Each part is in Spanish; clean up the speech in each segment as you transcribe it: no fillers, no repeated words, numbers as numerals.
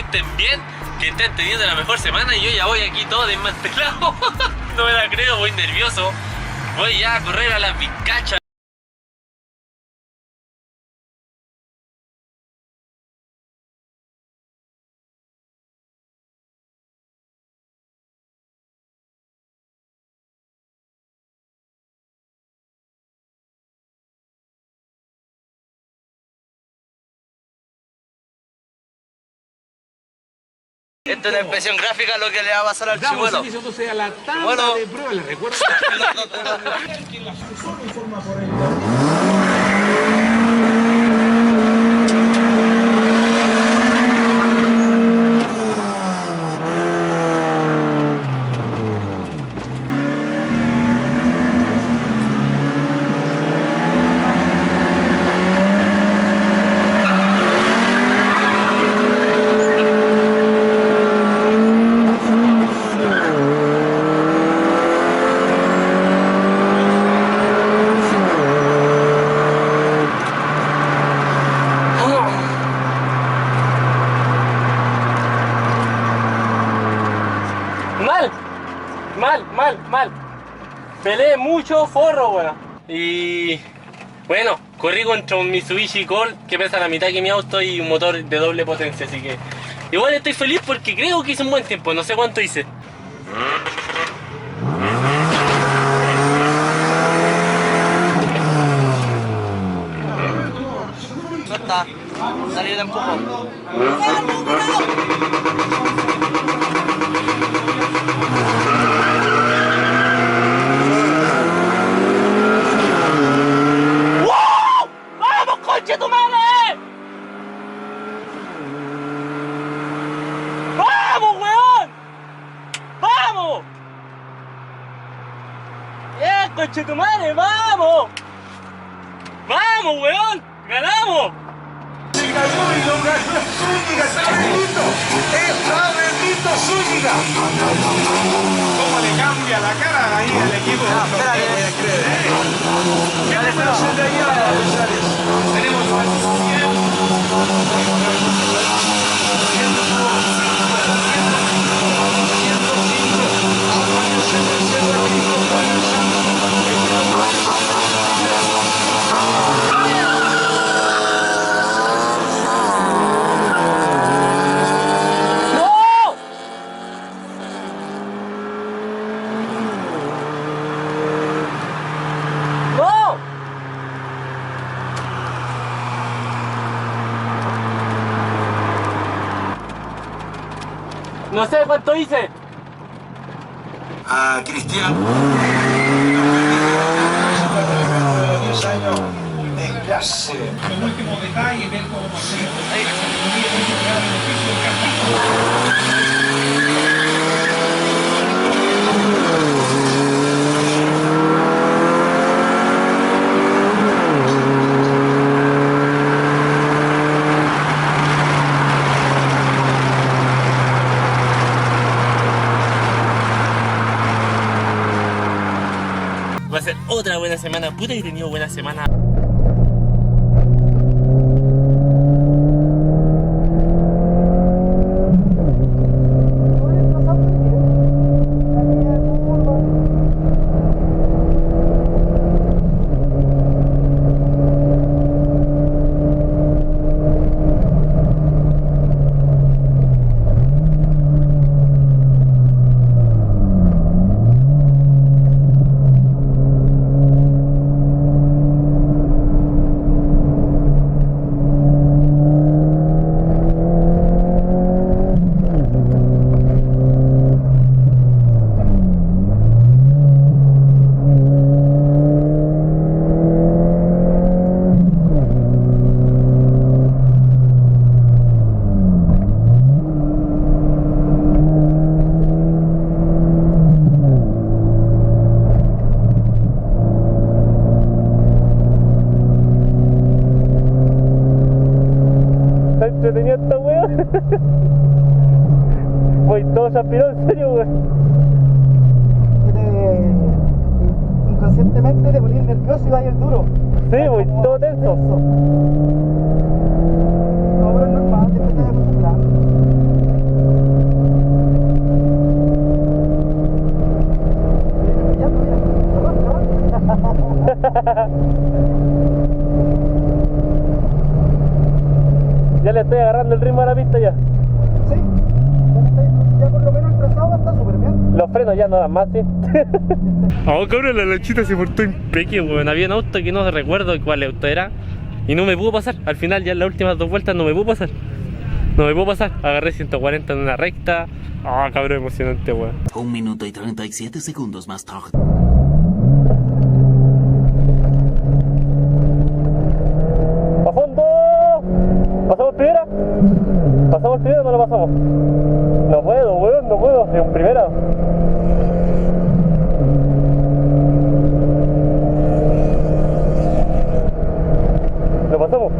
estén bien, que estén teniendo la mejor semana y yo ya voy aquí todo desmantelado. No me la creo, voy nervioso. Voy ya a correr a las Vizcachas. Esta es una expresión gráfica lo que le va a pasar al chimuelo. Entonces a la tanda de pruebas, ¿le recuerdo? Mal. Peleé mucho forro, weón. Y bueno, corrí contra un Mitsubishi Colt que pesa la mitad que mi auto y un motor de doble potencia, así que igual estoy feliz porque creo que hice un buen tiempo, no sé cuánto hice. No está, salí de empujón. ¡Conche tu madre! ¡Vamos, weón! ¡Vamos! ¡Conche tu madre! ¡Vamos! ¡Vamos, weón! ¡Ganamos! Zúñiga. ¿Cómo le cambia la cara ahí al equipo? No sé cuánto hice. A Cristian. 10 años de clase. El último detalle, ver cómo va a ser otra buena semana. Puta, he tenido buena semana. Entretenía esta wea. Voy todo chapirado, en serio, wea. Inconscientemente te ponías nervioso y vaya el duro. Sí, voy todo tenso. No, pero es normal, te estás acostumbrando. los frenos ya no dan más, ¿sí? Oh, cabrón, la lanchita se portó impeque, weón. Había un auto que no recuerdo cuál auto era y no me pudo pasar. Al final, ya en las últimas 2 vueltas no me pudo pasar. No me pudo pasar. Agarré 140 en una recta. Ah, cabrón, emocionante, weón. 1 minuto y 37 segundos más tarde. ¡A fondo! ¿Pasamos primera? ¿Pasamos primera o no lo pasamos? No puedo, weón, no puedo. En primera. ¿Lo pasamos?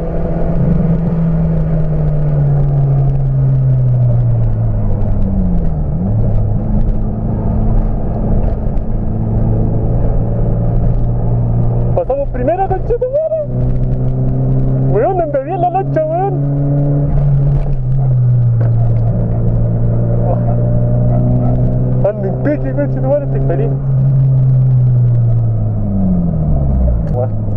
¿Pasamos primera, conchito, weón? Weón, me bien la lancha, weón. Ando impeque, conchito, weón, estoy feliz. Weón.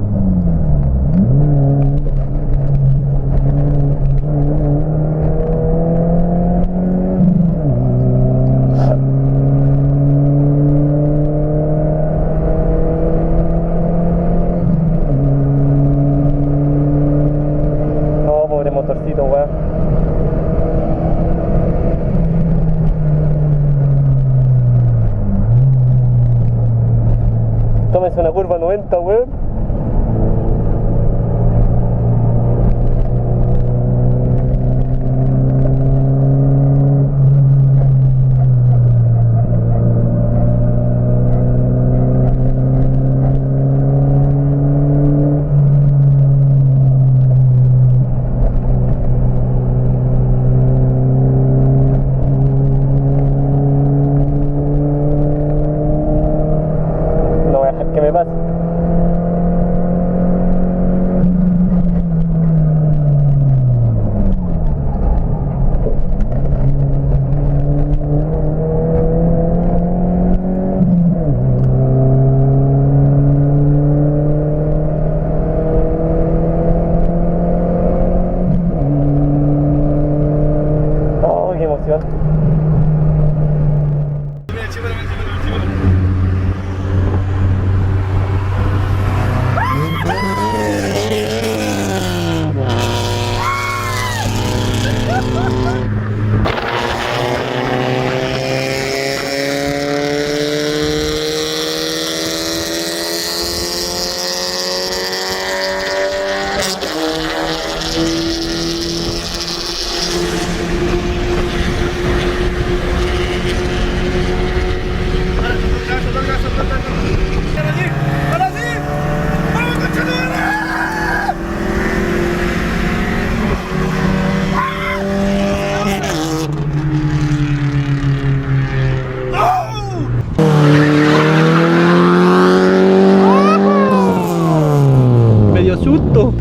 Motorcito, weón. Tómese una curva 90, weón. ¿Qué me pasa? Oh, qué emoción. Susto.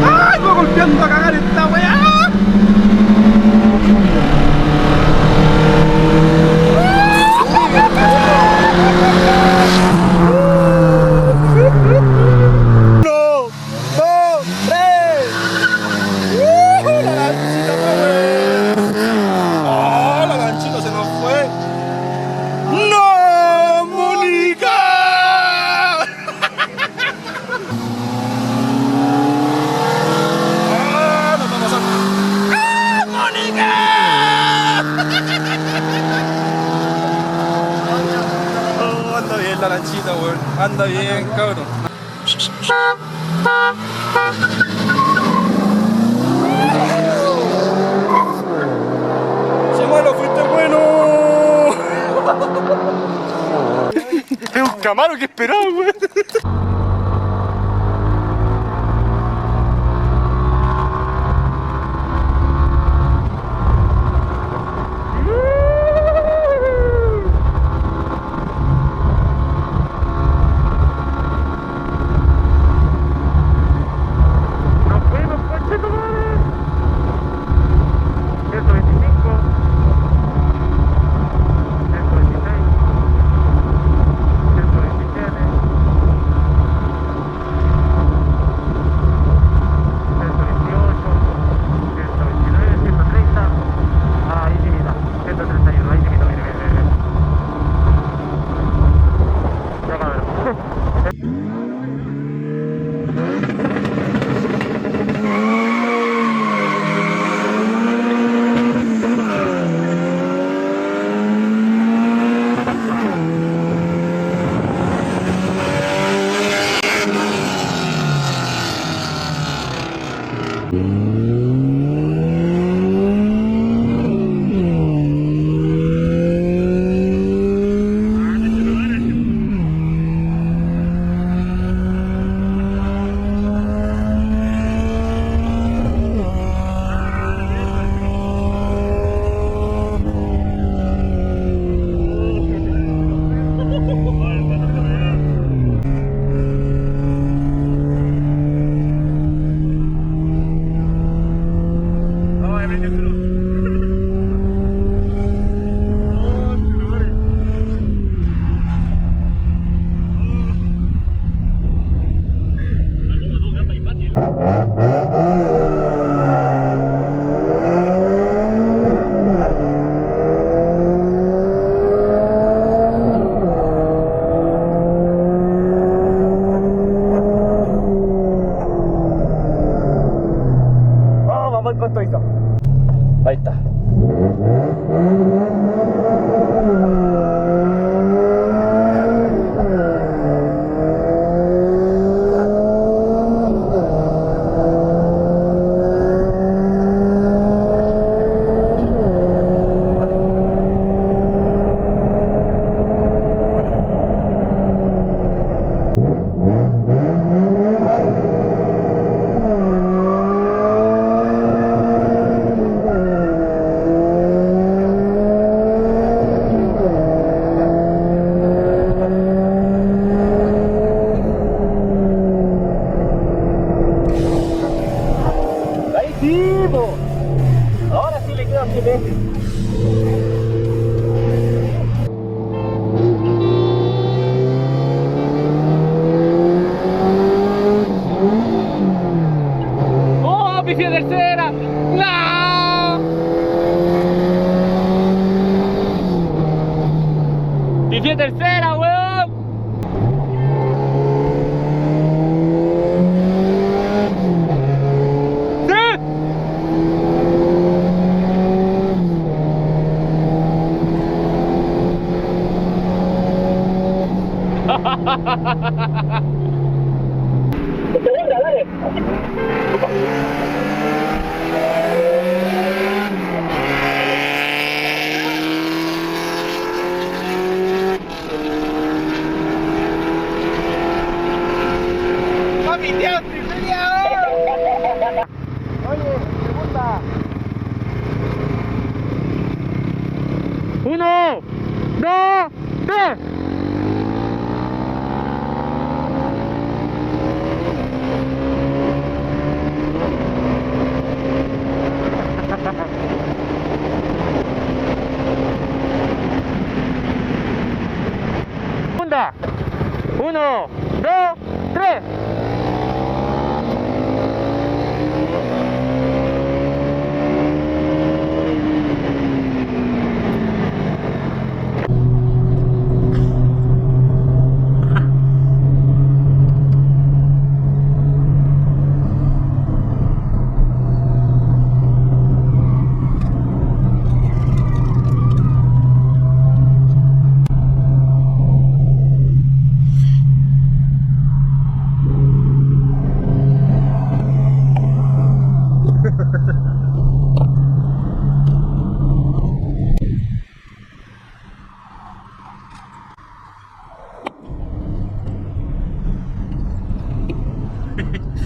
¡Ay, voy golpeando a cagar esta weá! La lanchita, weón. Anda bien, cabrón. Chemalo, fuiste bueno. Es un Camaro que esperaba, weón. Oye, segunda. 1, 2, 3. Segunda. 1, 2, 3.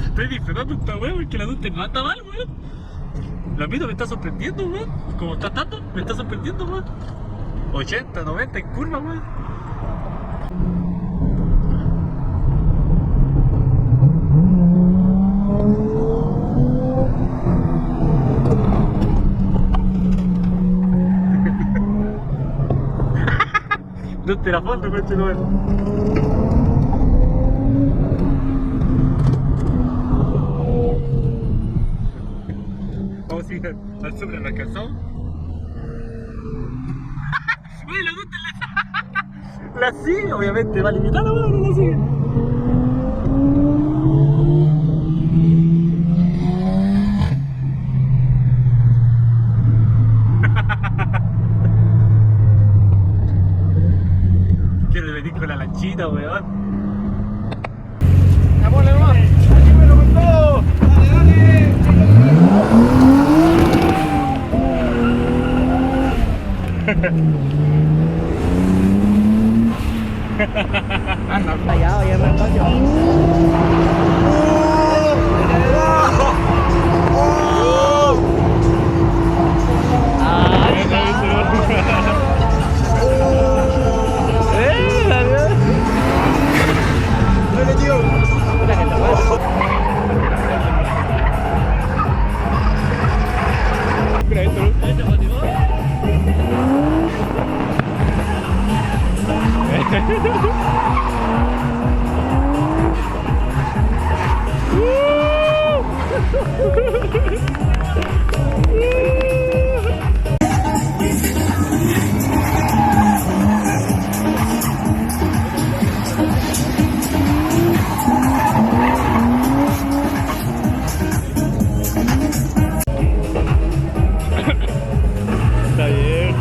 Estoy disfrutando esta weá porque la adulta no anda mal, weón. La mito me está sorprendiendo, weón. Como está tanto, me está sorprendiendo, weón. 80, 90 en curva, weón. No te la foto, coche, no es. Vamos a ir al sobre, ¿la alcanzamos? ¡Uy, la gusta la sigue! Obviamente va limitada, weón, no la sigue. Quiero venir con la lanchita, weón. ¡Apole nomás! ¡Ayúdalo con todo! ¡Dale, Ya, oye, me Está bien.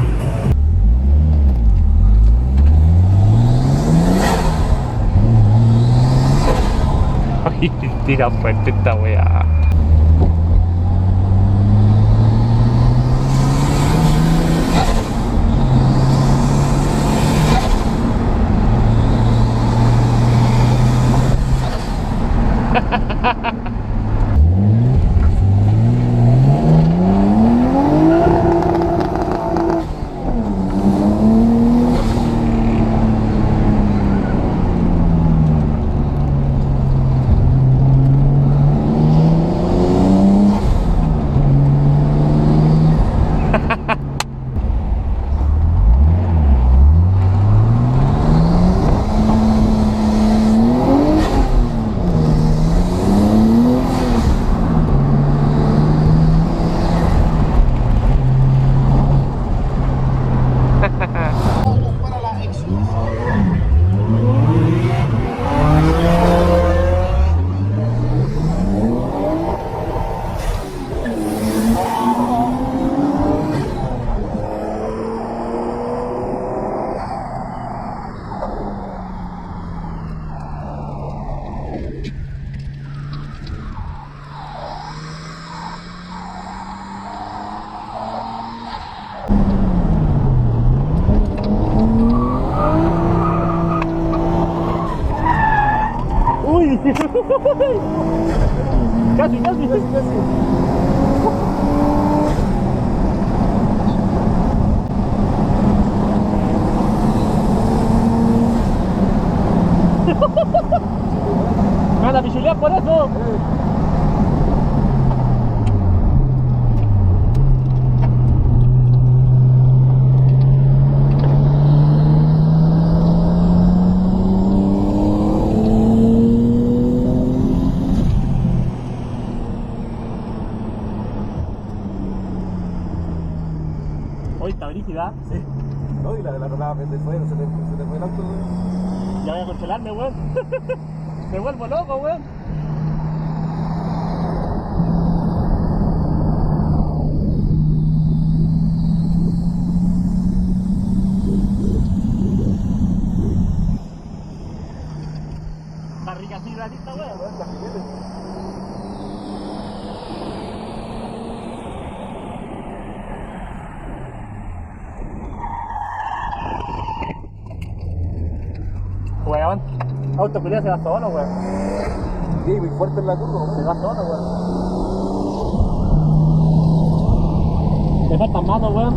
Ay, tira fuerte esta weá. Casi, casi. Me van a pichulear por eso. Hoy está brígida. Sí. No, y la rolaba de fuera, se te fue el auto, güey. Ya voy a congelarme, weón. Me vuelvo loco, weón. Barriga así, granita, weón. Weón, auto culiao se va solo, weón. Sí, muy fuerte en la curva, Se güey. va solo, weón. Me faltan manos, weón.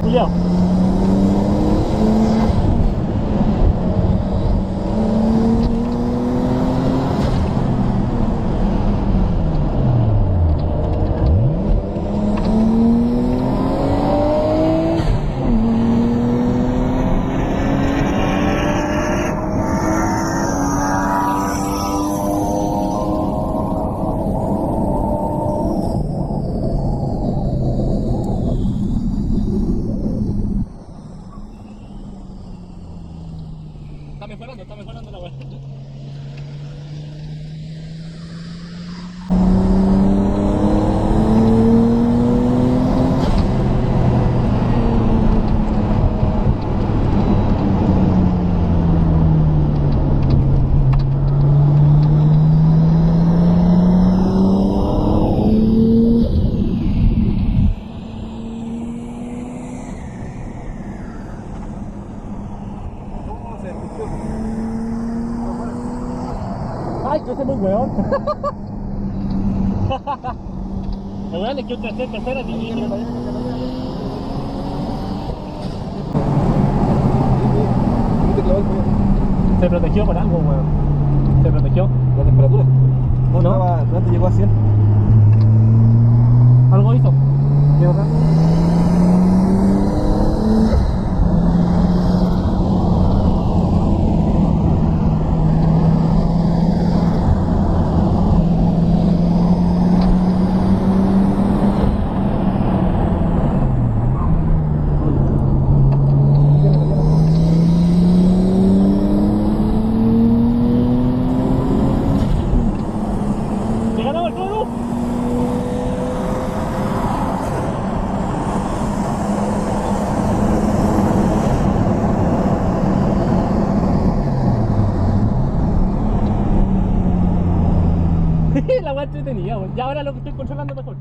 Culiao. Está mejorando la weá. Ay, yo soy muy weón. El weón es que un tercera y se protegió por algo, weón. Se protegió. La temperatura. No. No te llegó a 100. Algo hizo. ¿Qué otra? ¿Le ganamos el juego? La weá entretenida, weón. Ya ahora lo estoy controlando mejor.